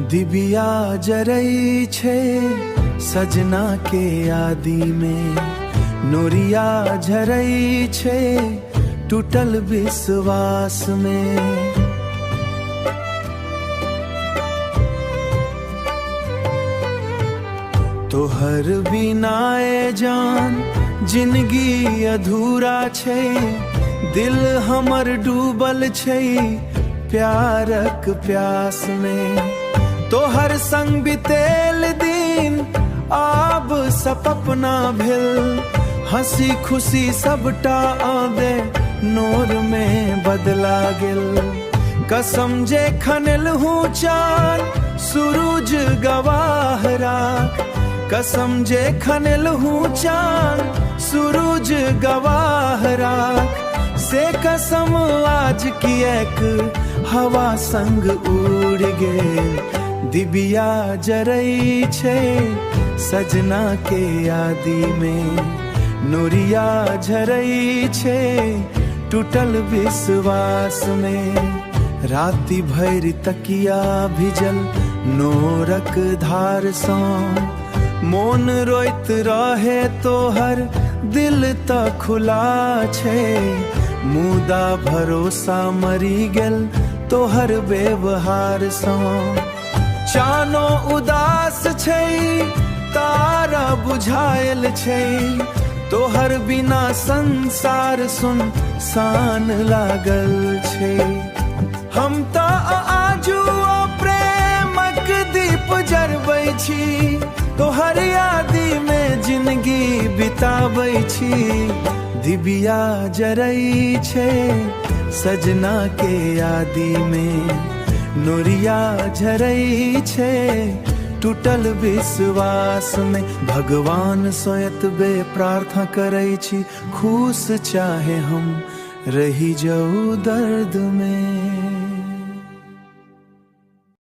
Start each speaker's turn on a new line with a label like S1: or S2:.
S1: दिबिया जरई छे सजना के आदि में, नोरिया झरई छे टूटल विश्वास में। तोहर बिनाए जान जिंदगी अधूरा छे, दिल हमर डूबल छे प्यारक प्यास में। तोहर संग बितेल दिन आब सपना भेल, हंसी खुशी सबटा आबे नोर में बदला गेल। कसम जे खनल हूँ चान सूरज गवाह राख, कसम जे खनल हूँ चान सूरज गवाह राख। से कसम आज की एक हवा संग उड़ गे। दिबिया जरई छे सजना के आदि में, नोरिया झरई छे टूटल विश्वास में। राति भर तकिया भिजल नोरक धार सा, मोन रोइत रहे तोहर दिल त खुला छे। मुदा भरोसा मरी गेल तोहर व्यवहार सा। चानो उदास छे तारा बुझायल छे, तोहर बिना संसार सुन सान लागल छे। हम त आजू प्रेमक दीप जरबै छी, तोहर यादी में जिंदगी बिताबै छी। दिबिया जरई छे सजना के आदि में, नोरिया झरई छे टूटल विश्वास में। भगवान सोयत बे प्रार्थना करै छी, खुश चाहे हम रही जाऊ दर्द में।